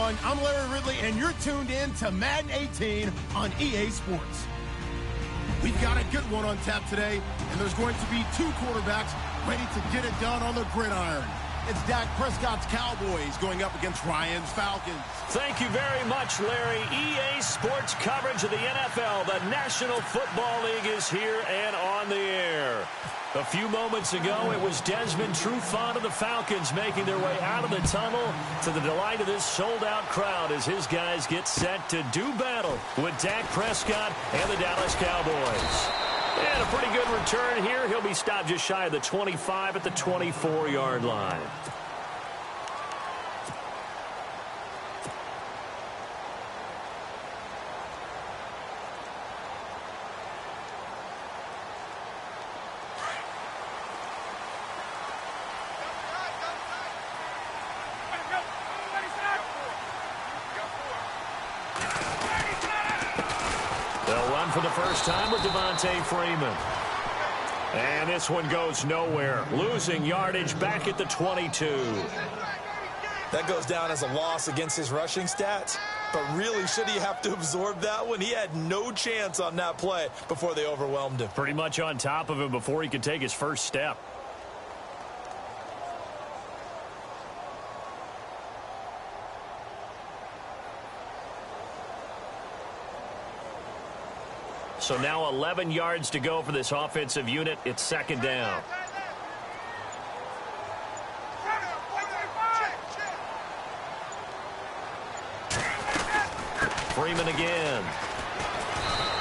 everyone. I'm Larry Ridley, and you're tuned in to Madden 18 on EA Sports. We've got a good one on tap today, and there's going to be two quarterbacks ready to get it done on the gridiron. It's Dak Prescott's Cowboys going up against Ryan's Falcons. Thank you very much, Larry. EA Sports coverage of the NFL. The National Football League is here and on the air. A few moments ago, it was Desmond Trufant of the Falcons making their way out of the tunnel to the delight of this sold-out crowd as his guys get set to do battle with Dak Prescott and the Dallas Cowboys. And a pretty good return here. He'll be stopped just shy of the 25 at the 24-yard line. For the first time with Devontae Freeman. And this one goes nowhere. Losing yardage back at the 22. That goes down as a loss against his rushing stats. But really, should he have to absorb that one? He had no chance on that play before they overwhelmed him. Pretty much on top of him before he could take his first step. So now 11 yards to go for this offensive unit. It's second down. Freeman again.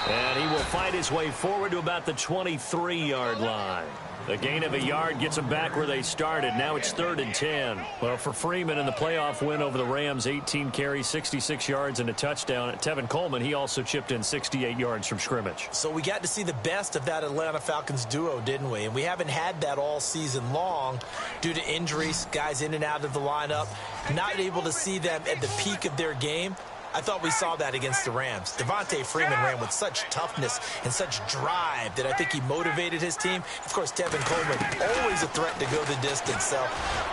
And he will fight his way forward to about the 23-yard line. A gain of a yard gets them back where they started. Now it's 3rd and 10. Well, for Freeman in the playoff win over the Rams, 18 carries, 66 yards, and a touchdown. Tevin Coleman, he also chipped in 68 yards from scrimmage. So we got to see the best of that Atlanta Falcons duo, didn't we? And we haven't had that all season long due to injuries, guys in and out of the lineup, not able to see them at the peak of their game. I thought we saw that against the Rams. Devontae Freeman ran with such toughness and such drive that I think he motivated his team. Of course, Tevin Coleman, always a threat to go the distance. So,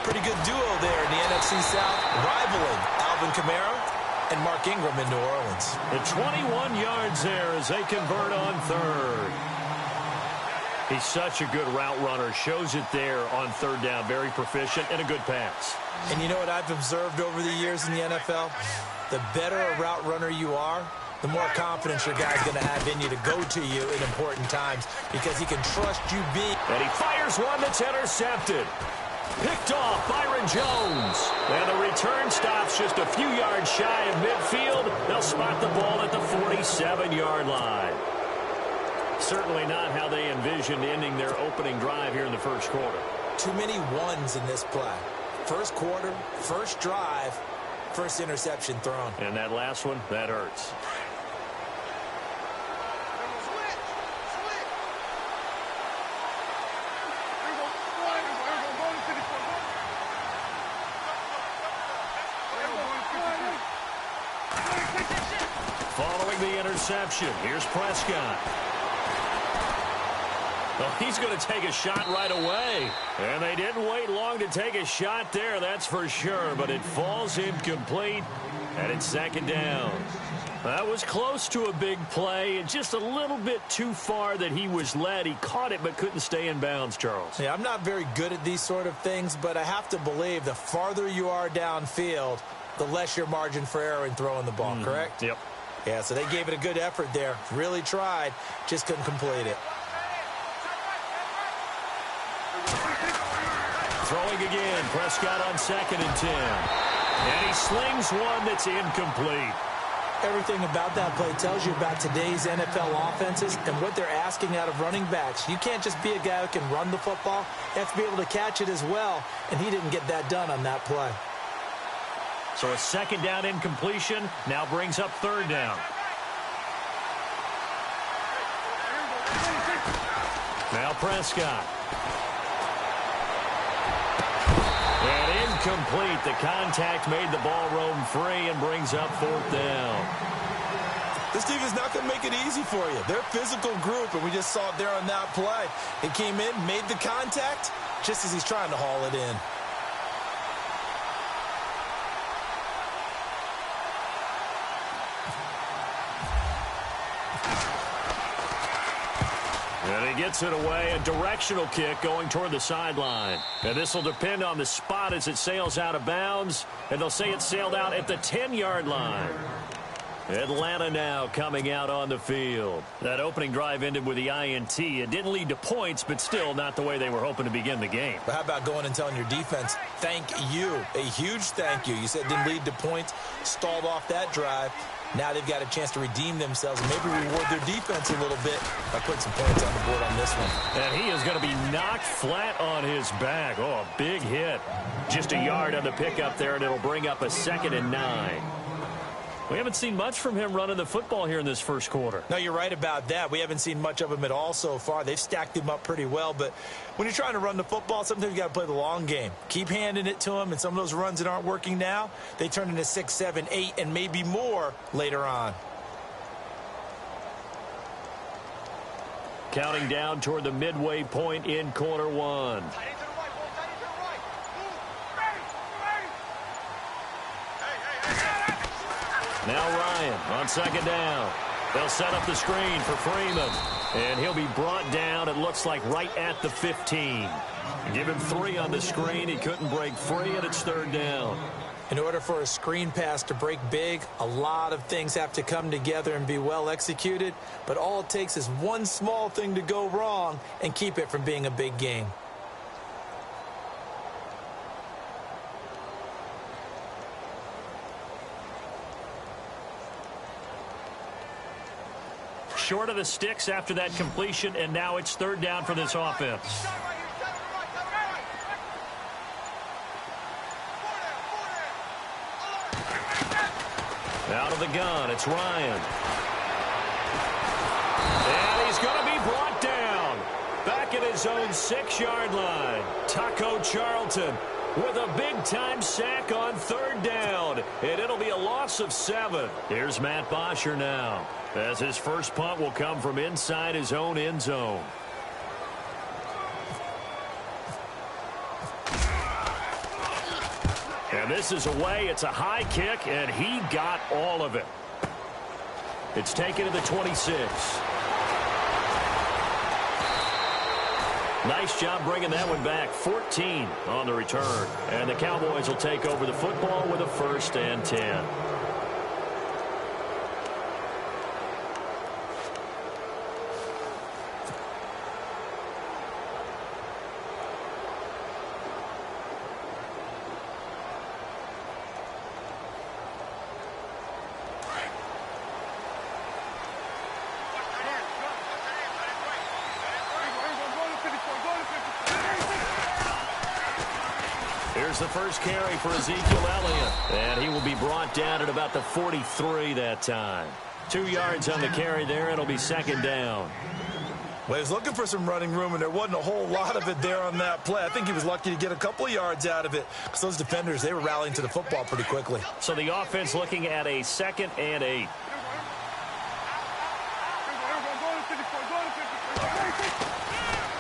pretty good duo there in the NFC South, rivaling Alvin Kamara and Mark Ingram in New Orleans. The 21 yards there as they convert on 3rd. He's such a good route runner. Shows it there on 3rd down. Very proficient and a good pass. And you know what I've observed over the years in the NFL? The better a route runner you are, the more confidence your guy's going to have in you to go to you in important times because he can trust you being. And he fires one that's intercepted. Picked off Byron Jones. And the return stops just a few yards shy of midfield. They'll spot the ball at the 47-yard line. Certainly not how they envisioned ending their opening drive here in the first quarter. Too many ones in this play. First quarter, first drive, first interception thrown. And that last one, that hurts. Following the interception, here's Prescott. Well, he's going to take a shot right away. And they didn't wait long to take a shot there, that's for sure. But it falls incomplete, and it's second down. That was close to a big play, and just a little bit too far that he was led. He caught it but couldn't stay in bounds, Charles. Yeah, I'm not very good at these sort of things, but I have to believe the farther you are downfield, the less your margin for error in throwing the ball, correct? Yep. Yeah, so they gave it a good effort there. Really tried, just couldn't complete it. Throwing again, Prescott on 2nd and 10. And he slings one that's incomplete. Everything about that play tells you about today's NFL offenses and what they're asking out of running backs. You can't just be a guy who can run the football. You have to be able to catch it as well, and he didn't get that done on that play. So a second down incompletion now brings up 3rd down. Now Prescott. And incomplete. The contact made the ball roam free and brings up 4th down. This team is not going to make it easy for you. They're a physical group, and we just saw it there on that play. It came in, made the contact, just as he's trying to haul it in. And he gets it away, a directional kick going toward the sideline. And this will depend on the spot as it sails out of bounds. And they'll say it sailed out at the 10-yard line. Atlanta now coming out on the field. That opening drive ended with the INT. It didn't lead to points, but still not the way they were hoping to begin the game. But how about going and telling your defense, thank you, a huge thank you. You said it didn't lead to points, stalled off that drive. Now they've got a chance to redeem themselves and maybe reward their defense a little bit by putting some points on the board on this one. And he is going to be knocked flat on his back. Oh, a big hit. Just a yard on the pickup there, and it'll bring up a 2nd and 9. We haven't seen much from him running the football here in this first quarter. No, you're right about that. We haven't seen much of him at all so far. They've stacked him up pretty well, but when you're trying to run the football, sometimes you got to play the long game. Keep handing it to him, and some of those runs that aren't working now, they turn into 6, 7, 8, and maybe more later on. Counting down toward the midway point in quarter one. Now Ryan on 2nd down. They'll set up the screen for Freeman. And he'll be brought down, it looks like, right at the 15. Give him 3 on the screen. He couldn't break free, and it's 3rd down. In order for a screen pass to break big, a lot of things have to come together and be well executed. But all it takes is one small thing to go wrong and keep it from being a big game. Short of the sticks after that completion, and now it's 3rd down for this offense. Out of the gun, it's Ryan. And he's going to be brought down. Back at his own 6-yard line. Taco Charlton with a big-time sack on 3rd down. And it'll be a loss of 7. Here's Matt Bosher now, as his first punt will come from inside his own end zone. And this is away. It's a high kick, and he got all of it. It's taken to the 26. Nice job bringing that one back. 14 on the return. And the Cowboys will take over the football with a 1st and 10. Here's the first carry for Ezekiel Elliott. And he will be brought down at about the 43 that time. 2 yards on the carry there. It'll be 2nd down. Well, he was looking for some running room, and there wasn't a whole lot of it there on that play. I think he was lucky to get a couple of yards out of it because those defenders, they were rallying to the football pretty quickly. So the offense looking at a 2nd and 8.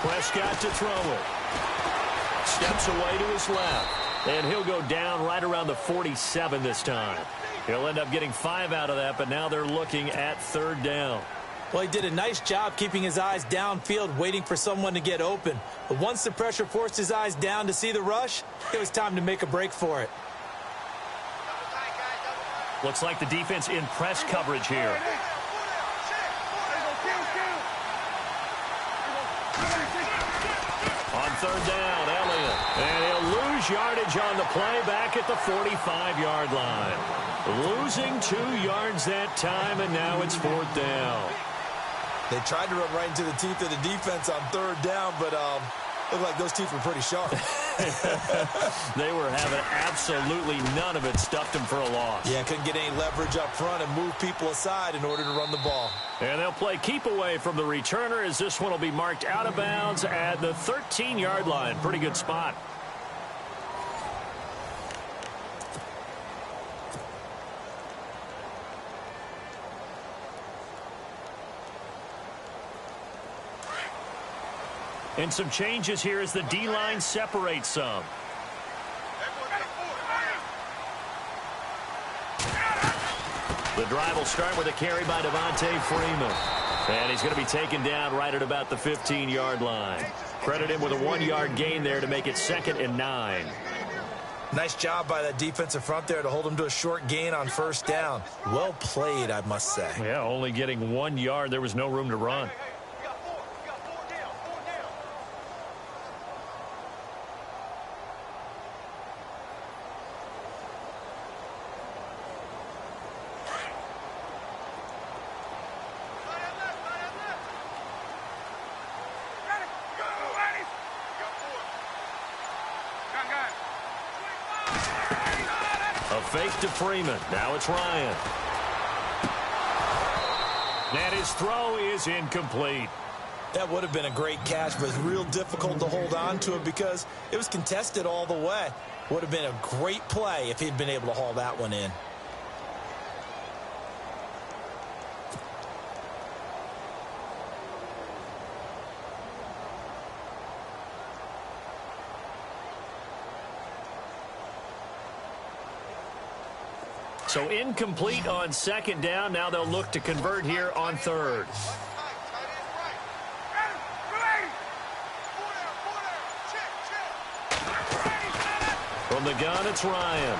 Prescott to throw it. Steps away to his left. And he'll go down right around the 47 this time. He'll end up getting 5 out of that, but now they're looking at 3rd down. Well, he did a nice job keeping his eyes downfield, waiting for someone to get open. But once the pressure forced his eyes down to see the rush, it was time to make a break for it. Looks like the defense in press coverage here. On 3rd down, Elliott. And he'll lose yardage on the play back at the 45-yard line. Losing 2 yards that time, and now it's 4th down. They tried to run right into the teeth of the defense on 3rd down, but looked like those teeth were pretty sharp. They were having absolutely none of it. Stuffed them for a loss. Yeah, couldn't get any leverage up front and move people aside in order to run the ball. And they'll play keep away from the returner as this one will be marked out of bounds at the 13-yard line. Pretty good spot. And some changes here as the D-line separates some. The drive will start with a carry by Devontae Freeman. And he's going to be taken down right at about the 15-yard line. Credit him with a 1-yard gain there to make it 2nd and 9. Nice job by that defensive front there to hold him to a short gain on 1st down. Well played, I must say. Yeah, only getting 1 yard. There was no room to run. Fake to Freeman. Now it's Ryan. And his throw is incomplete. That would have been a great catch, but it's real difficult to hold on to it because it was contested all the way. Would have been a great play if he'd been able to haul that one in. So incomplete on 2nd down. Now they'll look to convert here on 3rd. From the gun, it's Ryan.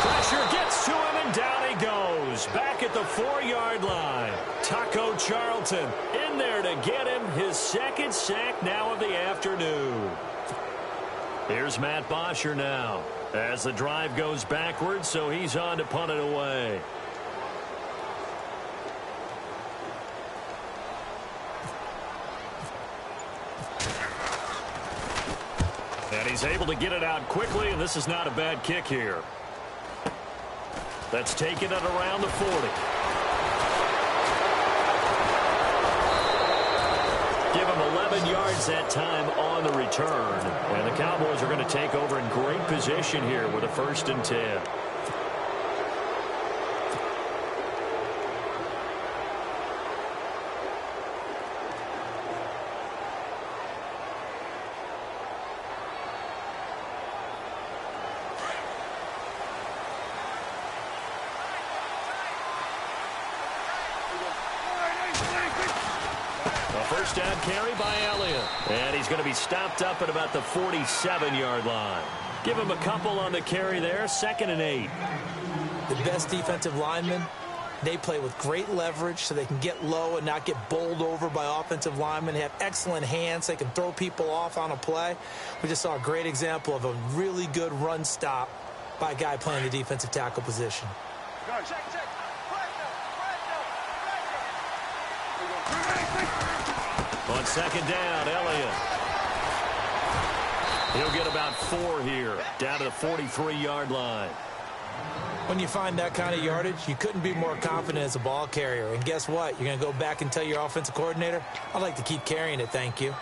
Pressure gets to him, and down he goes. Back at the 4-yard line. Taco Charlton in there to get him his 2nd sack now of the afternoon. Here's Matt Bosher now as the drive goes backwards, so he's on to punt it away. And he's able to get it out quickly, and this is not a bad kick here. That's taken it around the 40. Give him 11 yards that time on the return. And the Cowboys are going to take over in great position here with a 1st and 10. First down carry by Elliott. And he's going to be stopped up at about the 47-yard line. Give him a couple on the carry there. 2nd and 8. The best defensive linemen, they play with great leverage so they can get low and not get bowled over by offensive linemen. They have excellent hands. They can throw people off on a play. We just saw a great example of a really good run stop by a guy playing the defensive tackle position. On 2nd down, Elliott. He'll get about 4 here, down to the 43-yard line. When you find that kind of yardage, you couldn't be more confident as a ball carrier. And guess what? You're going to go back and tell your offensive coordinator, I'd like to keep carrying it, thank you.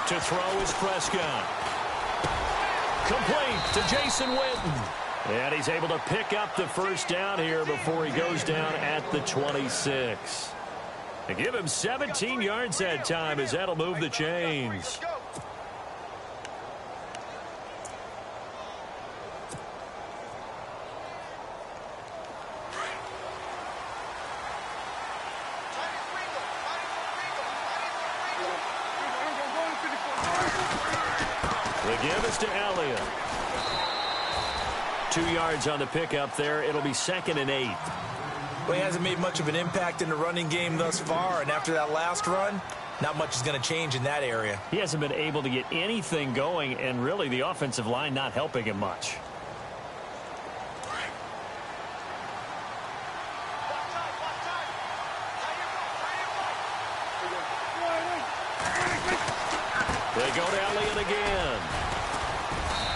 To throw is Prescott. Complete to Jason Witten. And he's able to pick up the 1st down here before he goes down at the 26. And give him 17 yards that time as that'll move the chains. The give is to Elliott. 2 yards on the pickup there. It'll be 2nd and 8. Well, he hasn't made much of an impact in the running game thus far, and after that last run, not much is going to change in that area. He hasn't been able to get anything going, and really the offensive line not helping him much. They go to Elliott again.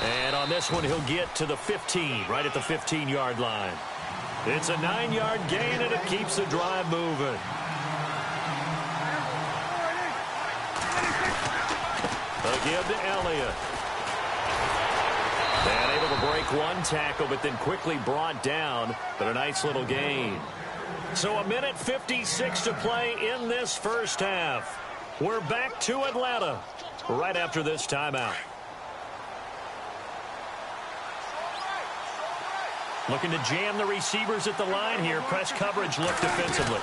And on this one, he'll get to the 15, right at the 15-yard line. It's a 9-yard gain, and it keeps the drive moving. give to Elliott. And able to break one tackle, but then quickly brought down. But a nice little gain. So a minute 56 to play in this first half. We're back to Atlanta right after this timeout. Looking to jam the receivers at the line here. Press coverage look defensively.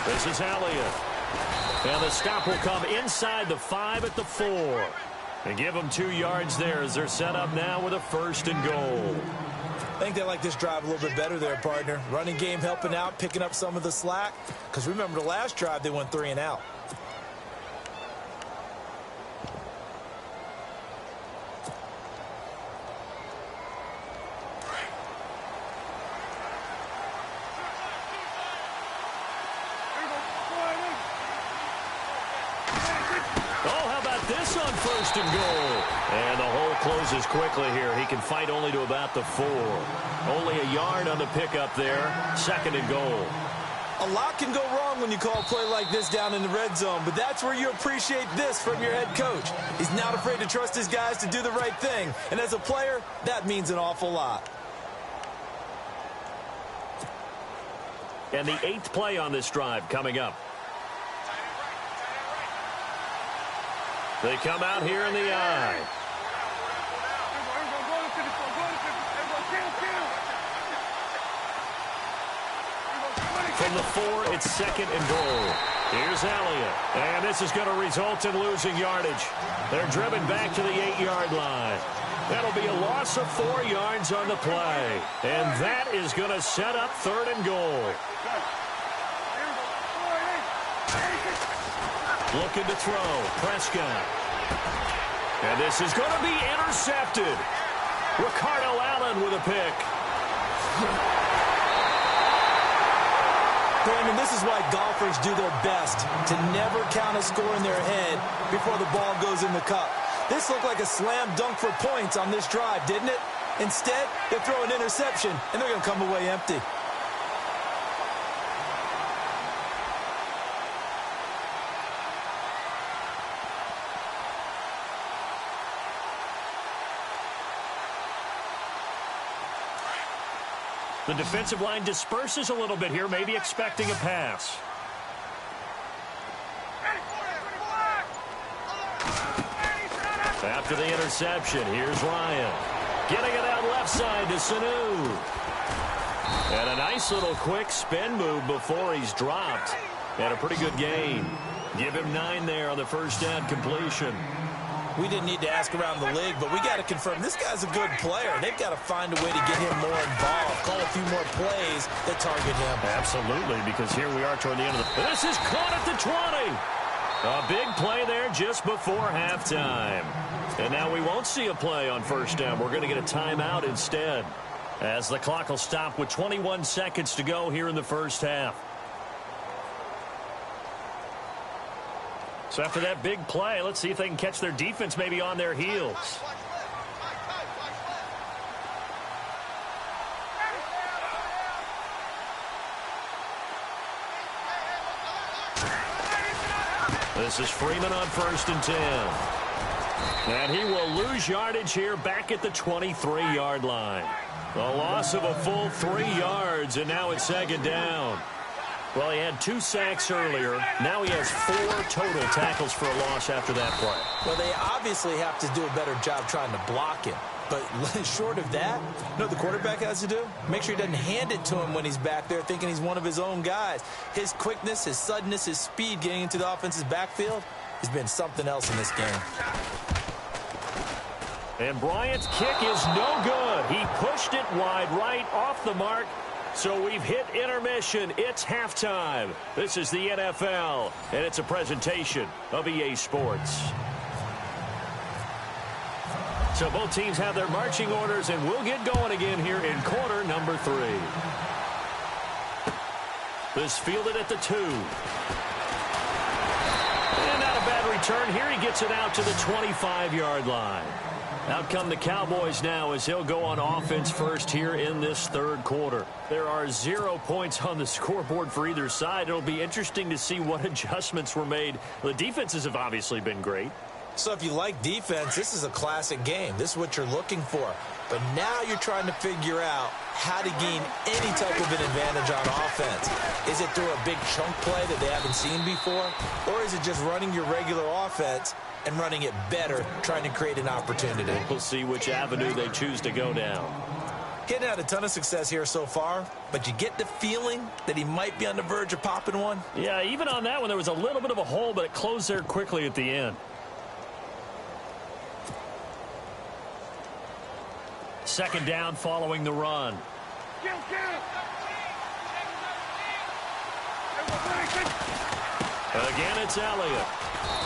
This is Elliott. And the stop will come inside the 5 at the 4. And give them 2 yards there as they're set up now with a 1st and goal. I think they like this drive a little bit better there, partner. Running game helping out, picking up some of the slack. Because remember the last drive, they went 3 and out. This on 1st and goal. And the hole closes quickly here. He can fight only to about the 4. Only a yard on the pickup there. 2nd and goal. A lot can go wrong when you call a play like this down in the red zone, but that's where you appreciate this from your head coach. He's not afraid to trust his guys to do the right thing. And as a player, that means an awful lot. And the 8th play on this drive coming up. They come out here in the eye. From the 4, it's 2nd and goal. Here's Elliott. And this is going to result in losing yardage. They're driven back to the 8-yard line. That'll be a loss of 4 yards on the play. And that is going to set up 3rd and goal. Looking to throw. Prescott. And this is going to be intercepted. Ricardo Allen with a pick. Brandon, this is why golfers do their best to never count a score in their head before the ball goes in the cup. This looked like a slam dunk for points on this drive, didn't it? Instead, they throw an interception, and they're going to come away empty. The defensive line disperses a little bit here, maybe expecting a pass. After the interception, here's Ryan. Getting it out left side to Sanu. And a nice little quick spin move before he's dropped. And a pretty good gain. Give him 9 there on the first down completion. We didn't need to ask around the league, but we got to confirm this guy's a good player. They've got to find a way to get him more involved, call a few more plays that target him. Absolutely, because here we are toward the end of the... This is caught at the 20. A big play there just before halftime. And now we won't see a play on first down. We're going to get a timeout instead, as the clock will stop with 21 seconds to go here in the first half. So after that big play, let's see if they can catch their defense maybe on their heels. This is Freeman on 1st and 10. And he will lose yardage here back at the 23-yard line. A loss of a full 3 yards, and now it's 2nd down. Well, he had 2 sacks earlier. Now he has 4 total tackles for a loss after that play. Well, they obviously have to do a better job trying to block him. But short of that, you know what the quarterback has to do? Make sure he doesn't hand it to him when he's back there thinking he's one of his own guys. His quickness, his suddenness, his speed getting into the offense's backfield has been something else in this game. And Bryant's kick is no good. He pushed it wide right off the mark. So we've hit intermission. It's halftime. This is the NFL, and it's a presentation of EA Sports. So both teams have their marching orders, and we'll get going again here in quarter number 3. This fielded at the 2. And not a bad return here. He gets it out to the 25-yard line. Out come the Cowboys now as he'll go on offense first here in this 3rd quarter. There are 0 points on the scoreboard for either side. It'll be interesting to see what adjustments were made. The defenses have obviously been great. So if you like defense, this is a classic game. This is what you're looking for. But now you're trying to figure out how to gain any type of an advantage on offense. Is it through a big chunk play that they haven't seen before? Or is it just running your regular offense and running it better, trying to create an opportunity? We'll see which avenue they choose to go down. Getting had a ton of success here so far, but you get the feeling that he might be on the verge of popping one. Yeah, even on that one, there was a little bit of a hole, but it closed there quickly at the end. Second down following the run. Again, it's Elliott.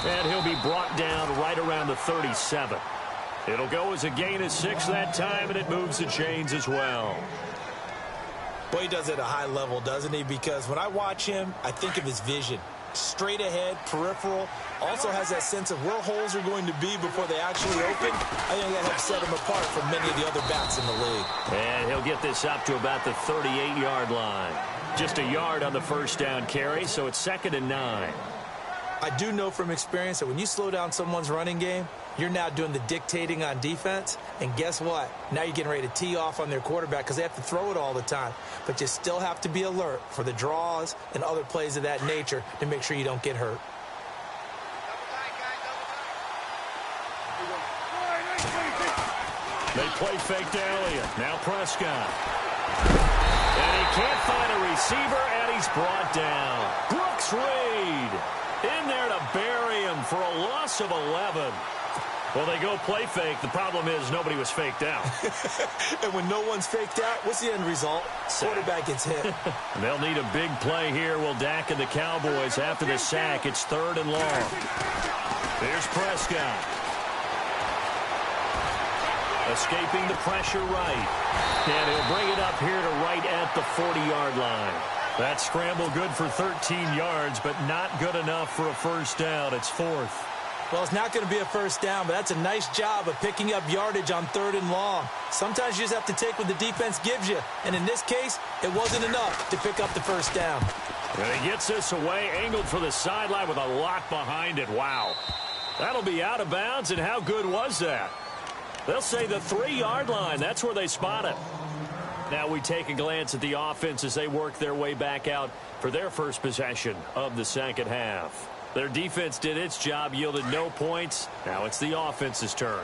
And he'll be brought down right around the 37. It'll go as a gain of 6 that time, and it moves the chains as well. Boy, he does it at a high level, doesn't he? Because when I watch him, I think of his vision. Straight ahead, peripheral, also has that sense of where holes are going to be before they actually open. I think that helps set him apart from many of the other backs in the league. And he'll get this up to about the 38-yard line. Just a yard on the first down carry, so it's 2nd and 9. I do know from experience that when you slow down someone's running game, you're now doing the dictating on defense. And guess what? Now you're getting ready to tee off on their quarterback because they have to throw it all the time. But you still have to be alert for the draws and other plays of that nature to make sure you don't get hurt. They play fake to Elliott. Now Prescott. And he can't find a receiver, and he's brought down. Brooks Reed in there to bury him for a loss of 11. Well, they go play fake. The problem is nobody was faked out. And when no one's faked out, what's the end result? Quarterback gets hit. They'll need a big play here. Will Dak and the Cowboys after the sack. It's 3rd and long. Here's Prescott. Escaping the pressure right. And he'll bring it up here to right at the 40-yard line. That scramble good for 13 yards, but not good enough for a first down. It's 4th. Well, it's not going to be a first down, but that's a nice job of picking up yardage on 3rd and long. Sometimes you just have to take what the defense gives you. And in this case, it wasn't enough to pick up the first down. And he gets this away, angled for the sideline with a lock behind it. Wow. That'll be out of bounds, and how good was that? They'll say the 3-yard line. That's where they spot it. Now we take a glance at the offense as they work their way back out for their first possession of the second half. Their defense did its job, yielded no points. Now it's the offense's turn.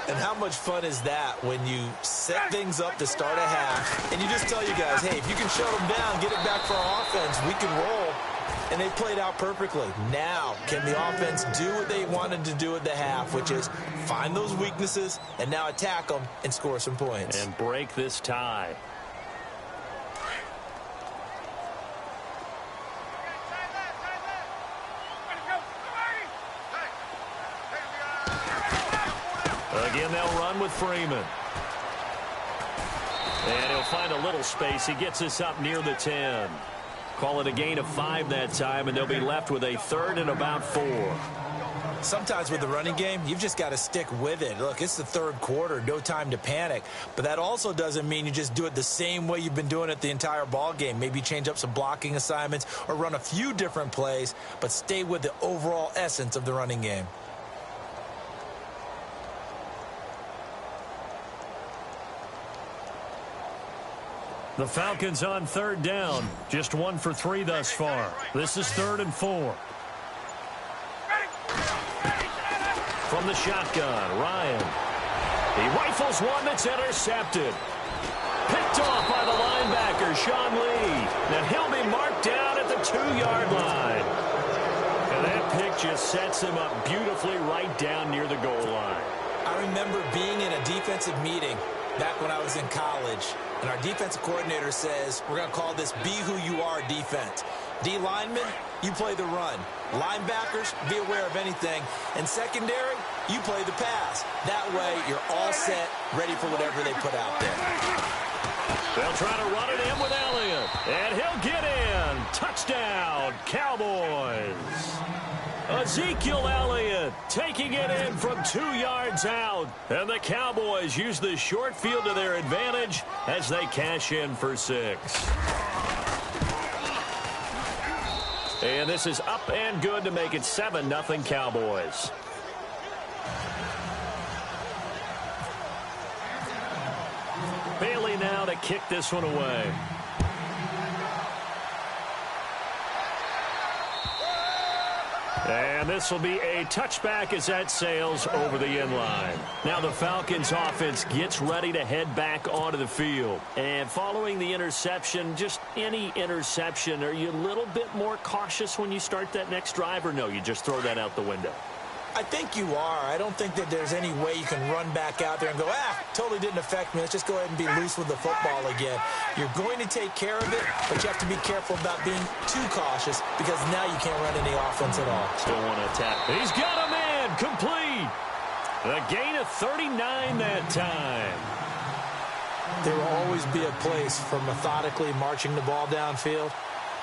And how much fun is that when you set things up to start a half and you just tell you guys, hey, if you can shut them down, get it back for our offense, we can roll. And they played out perfectly. Now, can the offense do what they wanted to do at the half, which is find those weaknesses and now attack them and score some points. And break this tie. Again, they'll run with Freeman. And he'll find a little space. He gets us up near the 10. Call it a gain of 5 that time, and they'll be left with a 3rd and about 4. Sometimes with the running game, you've just got to stick with it. Look, it's the 3rd quarter, no time to panic. But that also doesn't mean you just do it the same way you've been doing it the entire ball game. Maybe change up some blocking assignments or run a few different plays, but stay with the overall essence of the running game. The Falcons on 3rd down. Just 1 for 3 thus far. This is 3rd and 4. From the shotgun, Ryan. He rifles one that's intercepted. Picked off by the linebacker, Sean Lee. Now he'll be marked down at the 2-yard line. And that pick just sets him up beautifully right down near the goal line. I remember being in a defensive meeting back when I was in college, and our defensive coordinator says, we're going to call this be who you are defense. D linemen, you play the run. Linebackers, be aware of anything. And secondary, you play the pass. That way, you're all set, ready for whatever they put out there. They'll try to run it in with Elliott, and he'll get in. Touchdown, Cowboys. Ezekiel Elliott taking it in from 2 yards out. And the Cowboys use the short field to their advantage as they cash in for 6. And this is up and good to make it 7-0 Cowboys. to kick this one away. And this will be a touchback as that sails over the end line. Now the Falcons offense gets ready to head back onto the field. And following the interception, just any interception, are you a little bit more cautious when you start that next drive, or no, you just throw that out the window? I think you are. I don't think that there's any way you can run back out there and go, totally didn't affect me. Let's just go ahead and be loose with the football again. You're going to take care of it, but you have to be careful about being too cautious because now you can't run any offense at all. Still want to attack. He's got a man complete. A gain of 39 that time. There will always be a place for methodically marching the ball downfield,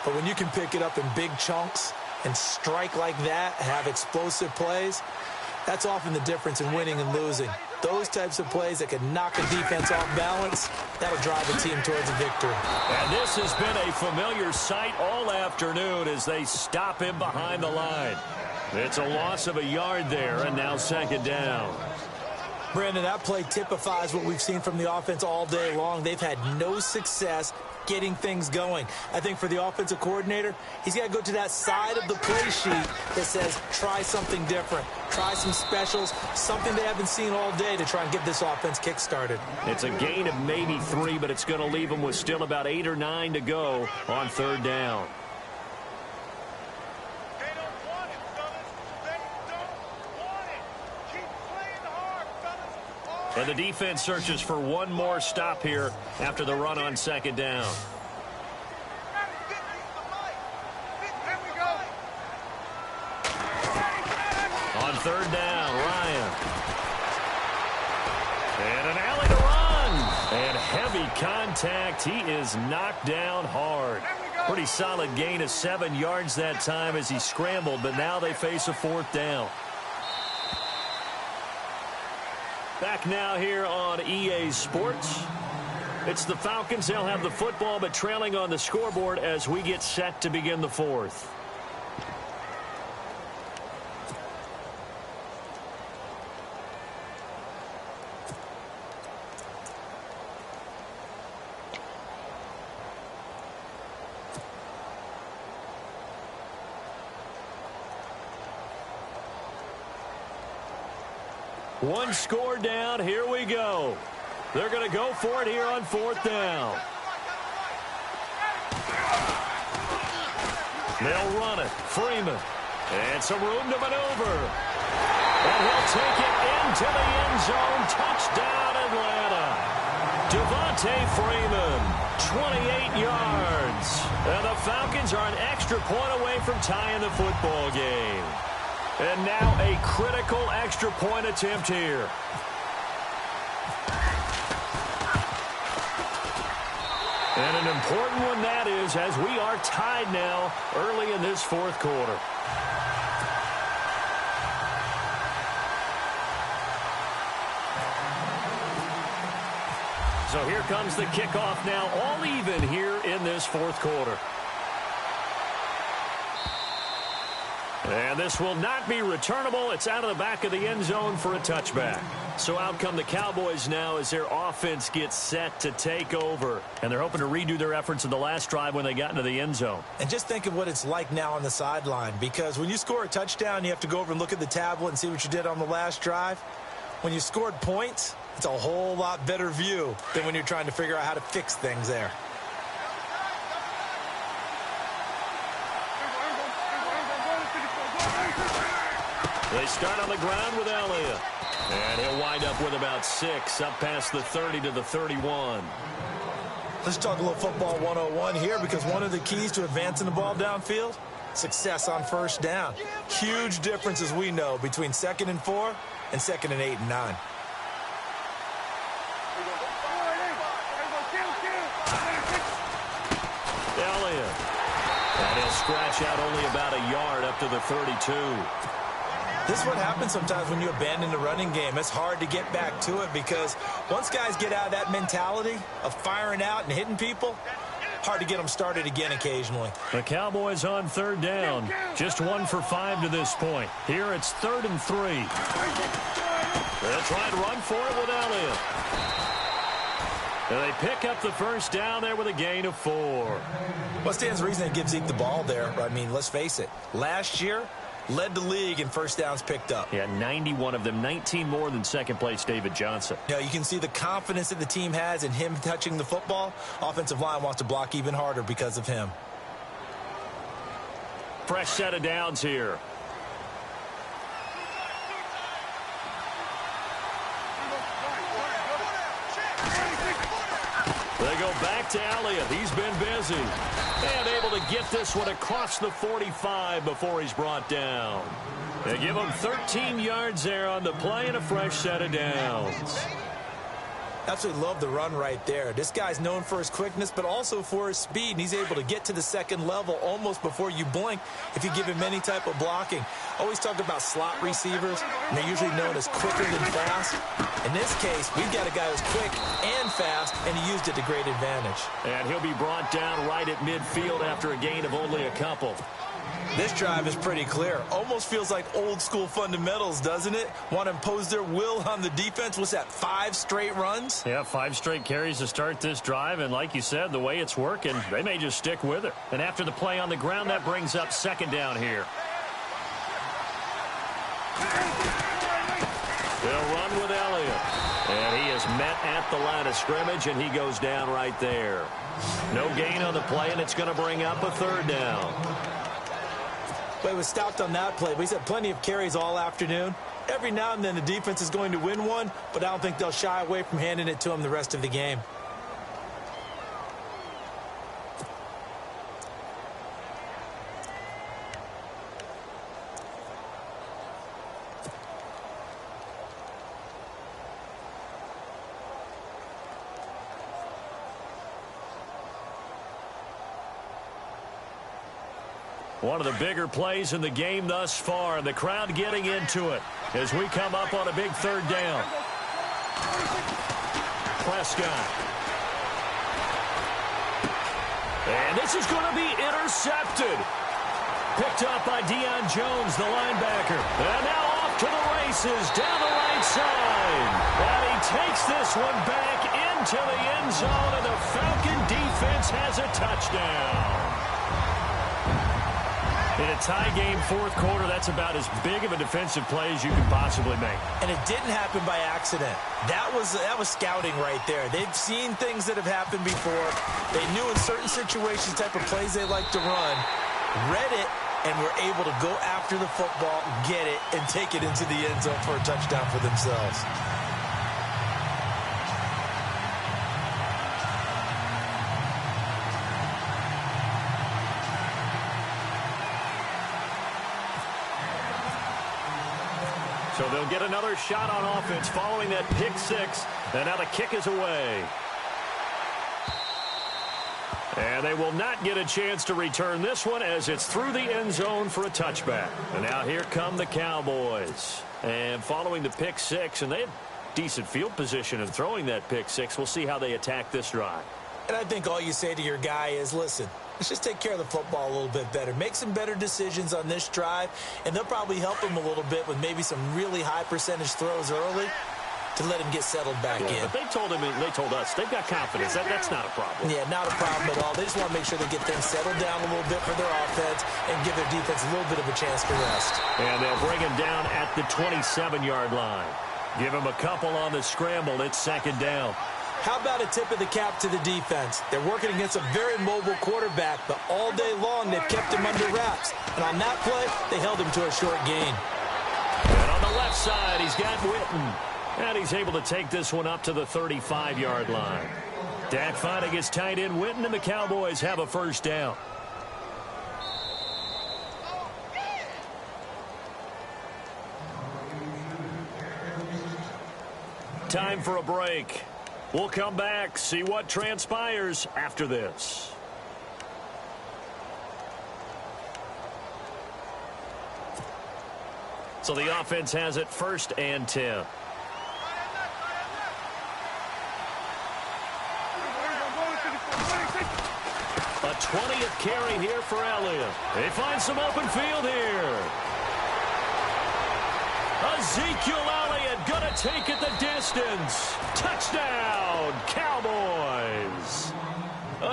but when you can pick it up in big chunks and strike like that, have explosive plays, that's often the difference in winning and losing. Those types of plays that can knock a defense off balance, that'll drive a team towards a victory. And this has been a familiar sight all afternoon as they stop him behind the line. It's a loss of a yard there, and now second down. Brandon, that play typifies what we've seen from the offense all day long. They've had no success getting things going. I think for the offensive coordinator, he's got to go to that side of the play sheet that says, try something different. Try some specials, something they haven't seen all day to try and get this offense kick-started. It's a gain of maybe 3, but it's going to leave them with still about 8 or 9 to go on third down. And the defense searches for one more stop here after the run on second down. On third down, Ryan. And an alley to run. And heavy contact. He is knocked down hard. Pretty solid gain of 7 yards that time as he scrambled, but now they face a fourth down. Back now here on EA Sports. It's the Falcons. They'll have the football, but trailing on the scoreboard as we get set to begin the fourth. One score down. Here we go. They're going to go for it here on fourth down. They'll run it. Freeman. And some room to maneuver. And he'll take it into the end zone. Touchdown, Atlanta. Devontae Freeman, 28 yards. And the Falcons are an extra point away from tying the football game. And now a critical extra point attempt here. And an important one that is, as we are tied now early in this fourth quarter. So here comes the kickoff now, all even here in this fourth quarter. And this will not be returnable. It's out of the back of the end zone for a touchback. So out come the Cowboys now as their offense gets set to take over. And they're hoping to redo their efforts in the last drive when they got into the end zone. And just think of what it's like now on the sideline. Because when you score a touchdown, you have to go over and look at the tablet and see what you did on the last drive. When you scored points, it's a whole lot better view than when you're trying to figure out how to fix things there. They start on the ground with Elliott. And he'll wind up with about 6 up past the 30 to the 31. Let's talk a little football 101 here, because one of the keys to advancing the ball downfield, success on first down. Huge difference, as we know, between 2nd and 4 and 2nd and 8 and 9. Elliott. And he'll scratch out only about a yard up to the 32. This is what happens sometimes when you abandon the running game. It's hard to get back to it because once guys get out of that mentality of firing out and hitting people, hard to get them started again occasionally. The Cowboys on third down. Just 1 for 5 to this point. Here it's 3rd and 3. They'll try and run for it with Elliott. And they pick up the first down there with a gain of 4. What stands to reason they give Zeke the ball there? I mean, let's face it. Last year, led the league in first downs picked up. Yeah, 91 of them, 19 more than second-place David Johnson. You know, you can see the confidence that the team has in him touching the football. Offensive line wants to block even harder because of him. Fresh set of downs here. They go back to Elliott. He's been busy. And able to get this one across the 45 before he's brought down. They give him 13 yards there on the play and a fresh set of downs. Absolutely love the run right there. This guy's known for his quickness, but also for his speed. And he's able to get to the second level almost before you blink if you give him any type of blocking. Always talk about slot receivers, and they're usually known as quicker than fast. In this case, we've got a guy who's quick and fast, and he used it to great advantage. And he'll be brought down right at midfield after a gain of only a couple. This drive is pretty clear. Almost feels like old school fundamentals, doesn't it? Want to impose their will on the defense. What's that, 5 straight runs? Yeah, 5 straight carries to start this drive. And like you said, the way it's working, they may just stick with it. And after the play on the ground, that brings up second down here. They'll run with Elliott. And he is met at the line of scrimmage, and he goes down right there. No gain on the play, and it's going to bring up a third down. But he was stopped on that play, but he's had plenty of carries all afternoon. Every now and then the defense is going to win one, but I don't think they'll shy away from handing it to him the rest of the game. One of the bigger plays in the game thus far, and the crowd getting into it as we come up on a big third down. Prescott. And this is going to be intercepted. Picked up by Deion Jones, the linebacker. And now off to the races down the right side. And he takes this one back into the end zone, and the Falcon defense has a touchdown. In a tie game, fourth quarter, that's about as big of a defensive play as you can possibly make. And it didn't happen by accident. That was scouting right there. They've seen things that have happened before. They knew in certain situations type of plays they like to run, read it, and were able to go after the football, get it, and take it into the end zone for a touchdown for themselves. So they'll get another shot on offense following that pick six. And now the kick is away. And they will not get a chance to return this one as it's through the end zone for a touchback. And now here come the Cowboys. And following the pick six, and they have decent field position in throwing that pick six. We'll see how they attack this drive. And I think all you say to your guy is, listen, let's just take care of the football a little bit better. Make some better decisions on this drive, and they'll probably help him a little bit with maybe some really high percentage throws early to let him get settled back in. But they told him, and they told us, they've got confidence. That's not a problem. Yeah, not a problem at all. They just want to make sure they get things settled down a little bit for their offense and give their defense a little bit of a chance to rest. And they'll bring him down at the 27-yard line. Give him a couple on the scramble. It's second down. How about a tip of the cap to the defense? They're working against a very mobile quarterback, but all day long they've kept him under wraps. And on that play, they held him to a short gain. And on the left side, he's got Witten. And he's able to take this one up to the 35-yard line. Dak finding his tight end Witten, and the Cowboys have a first down. Time for a break. We'll come back, see what transpires after this. So the offense has it 1st and 10. A 20th carry here for Elliott. They find some open field here. Ezekiel Elliott going to take it the distance. Touchdown, Cowboys.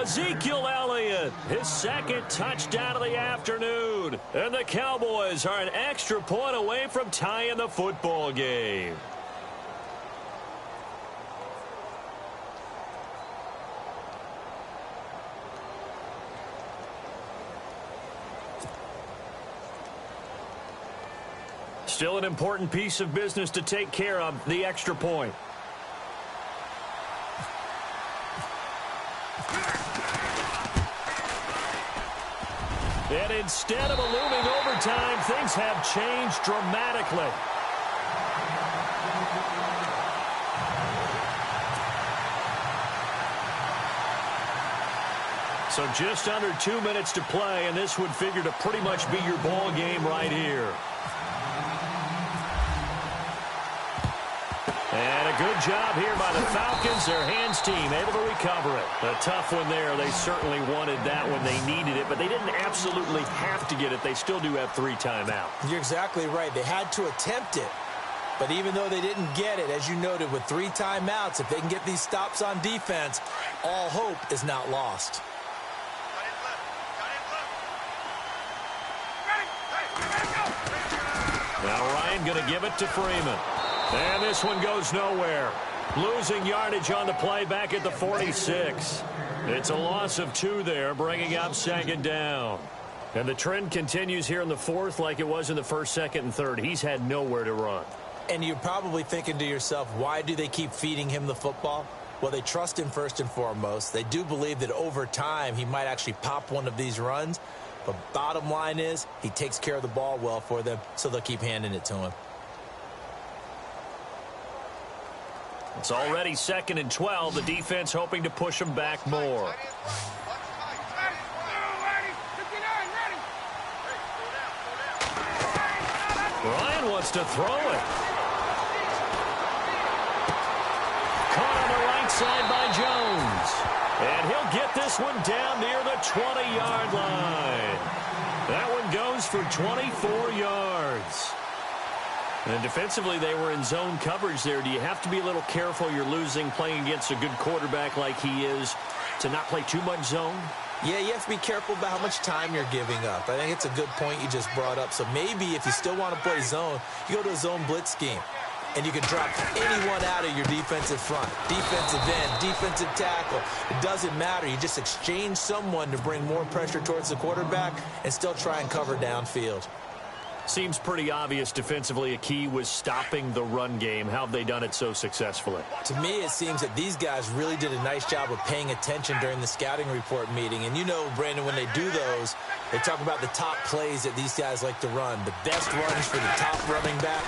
Ezekiel Elliott, his second touchdown of the afternoon. And the Cowboys are an extra point away from tying the football game. Still an important piece of business to take care of, the extra point. And instead of a looming overtime, things have changed dramatically. So just under 2 minutes to play, and this would figure to pretty much be your ball game right here. And a good job here by the Falcons. Their hands team able to recover it. A tough one there. They certainly wanted that when they needed it, but they didn't absolutely have to get it. They still do have 3 timeouts. You're exactly right. They had to attempt it. But even though they didn't get it, as you noted, with 3 timeouts, if they can get these stops on defense, all hope is not lost. Now Ryan going to give it to Freeman. And this one goes nowhere. Losing yardage on the play back at the 46. It's a loss of 2 there, bringing up second down. And the trend continues here in the fourth like it was in the first, second, and third. He's had nowhere to run. And you're probably thinking to yourself, why do they keep feeding him the football? Well, they trust him first and foremost. They do believe that over time he might actually pop one of these runs. But bottom line is he takes care of the ball well for them, so they'll keep handing it to him. It's already 2nd and 12. The defense hoping to push him back more. Ryan wants to throw it. Caught on the right side by Jones. And he'll get this one down near the 20-yard line. That one goes for 24 yards. And defensively, they were in zone coverage there. Do you have to be a little careful? You're losing, playing against a good quarterback like he is, to not play too much zone? Yeah, you have to be careful about how much time you're giving up. I think it's a good point you just brought up. So maybe if you still want to play zone, you go to a zone blitz scheme. And you can drop anyone out of your defensive front. Defensive end, defensive tackle. It doesn't matter. You just exchange someone to bring more pressure towards the quarterback and still try and cover downfield. Seems pretty obvious defensively a key was stopping the run game. How have they done it so successfully? To me, it seems that these guys really did a nice job of paying attention during the scouting report meeting. And you know, Brandon, when they do those, they talk about the top plays that these guys like to run. The best runs for the top running back,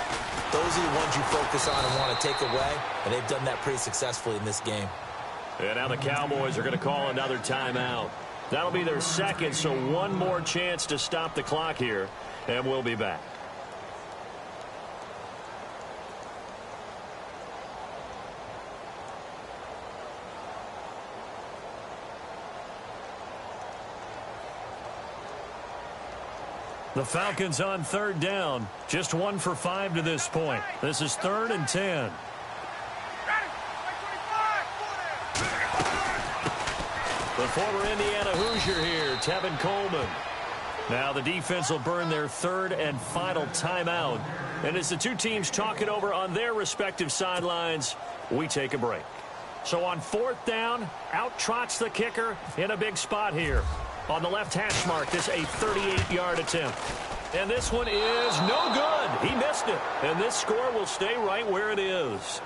those are the ones you focus on and want to take away. And they've done that pretty successfully in this game. And now the Cowboys are going to call another timeout. That'll be their second, so one more chance to stop the clock here. And we'll be back. The Falcons on 3rd down. Just 1 for 5 to this point. This is 3rd and 10. The former Indiana Hoosier here, Tevin Coleman. Now the defense will burn their 3rd and final timeout. And as the two teams talk it over on their respective sidelines, we take a break. So on 4th down, out trots the kicker in a big spot here. On the left hash mark, this a 38-yard attempt. And this one is no good. He missed it. And this score will stay right where it is.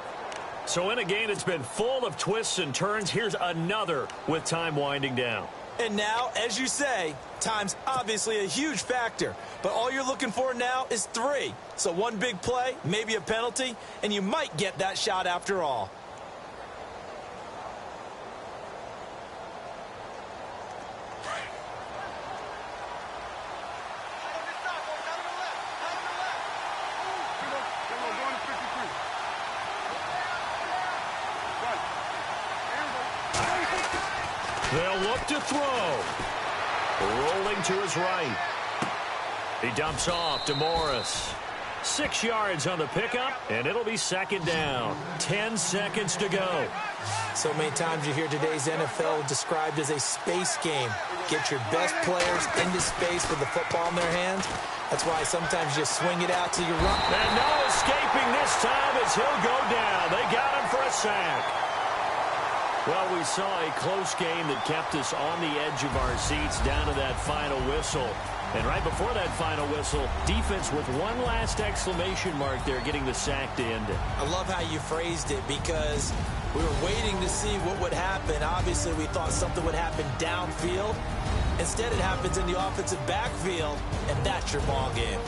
So in a game that's been full of twists and turns, here's another with time winding down. And now, as you say, time's obviously a huge factor. But all you're looking for now is 3. So one big play, maybe a penalty, and you might get that shot after all. They'll look to throw. Rolling to his right. He dumps off to Morris. 6 yards on the pickup, and it'll be second down. 10 seconds to go. So many times you hear today's NFL described as a space game. Get your best players into space with the football in their hands. That's why sometimes you swing it out to your run. And no escaping this time as he'll go down. They got him for a sack. Well, we saw a close game that kept us on the edge of our seats down to that final whistle. And right before that final whistle, defense with one last exclamation mark there, getting the sack to end it. I love how you phrased it, because we were waiting to see what would happen. Obviously, we thought something would happen downfield. Instead, it happens in the offensive backfield, and that's your ball game.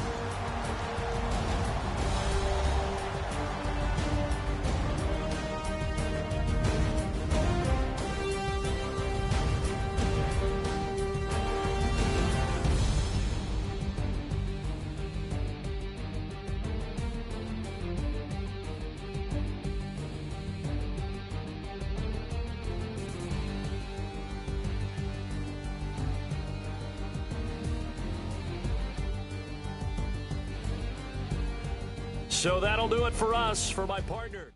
So that'll do it for us. For my partner,